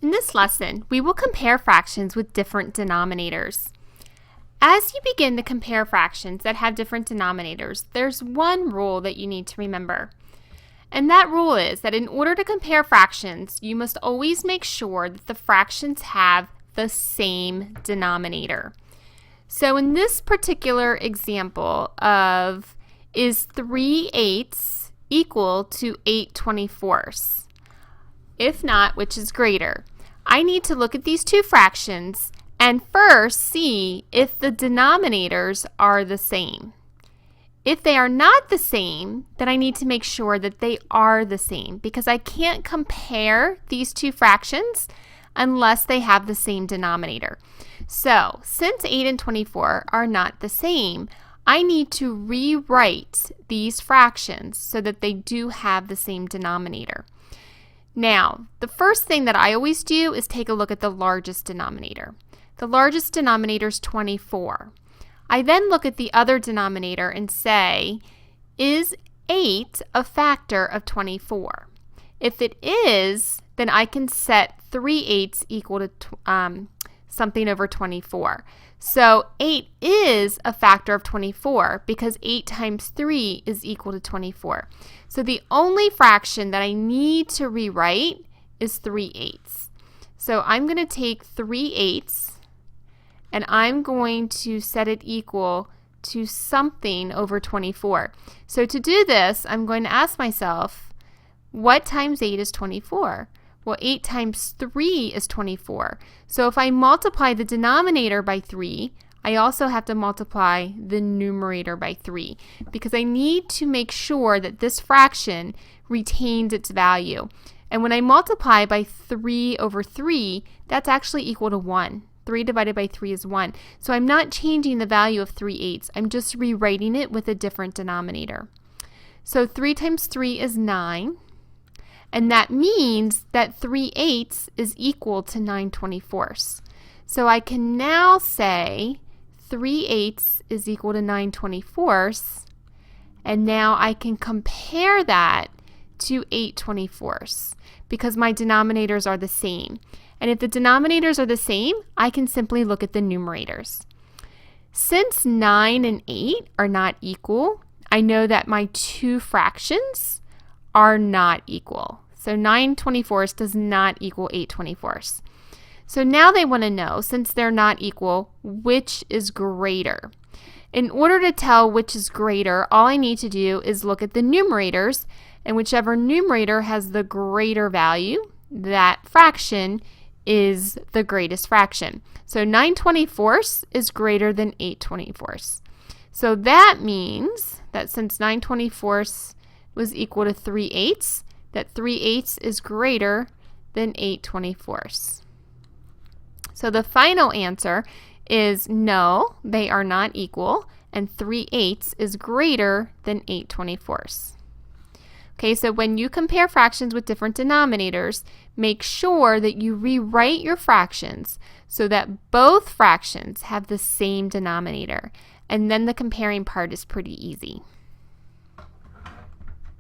In this lesson, we will compare fractions with different denominators. As you begin to compare fractions that have different denominators, there's one rule that you need to remember. And that rule is that in order to compare fractions, you must always make sure that the fractions have the same denominator. So in this particular example of is 3/8 equal to 8/24? If not, which is greater? I need to look at these two fractions and first see if the denominators are the same. If they are not the same, then I need to make sure that they are the same because I can't compare these two fractions unless they have the same denominator. So, since 8 and 24 are not the same, I need to rewrite these fractions so that they do have the same denominator. Now, the first thing that I always do is take a look at the largest denominator. The largest denominator is 24. I then look at the other denominator and say, is 8 a factor of 24? If it is, then I can set 3/8 equal to something over 24. So 8 is a factor of 24 because 8 times 3 is equal to 24. So the only fraction that I need to rewrite is 3/8. So I'm going to take 3/8 and I'm going to set it equal to something over 24. So to do this, I'm going to ask myself, what times 8 is 24? Well, 8 times 3 is 24. So if I multiply the denominator by 3, I also have to multiply the numerator by 3 because I need to make sure that this fraction retains its value. And when I multiply by 3 over 3, that's actually equal to 1. 3 divided by 3 is 1. So I'm not changing the value of 3/8. I'm just rewriting it with a different denominator. So 3 times 3 is 9. And that means that 3/8 is equal to 9/24. So I can now say 3/8 is equal to 9/24. And now I can compare that to 8/24 because my denominators are the same. And if the denominators are the same, I can simply look at the numerators. Since 9 and 8 are not equal, I know that my two fractions are not equal. So 9/24 does not equal 8/24. So now they want to know, since they're not equal, which is greater. In order to tell which is greater, all I need to do is look at the numerators, and whichever numerator has the greater value, that fraction is the greatest fraction. So 9/24 is greater than 8/24. So that means that since 9/24 was equal to 3/8, that 3/8 is greater than 8/24. So the final answer is no, they are not equal, and 3/8 is greater than 8/24. Okay, so when you compare fractions with different denominators, make sure that you rewrite your fractions so that both fractions have the same denominator, and then the comparing part is pretty easy.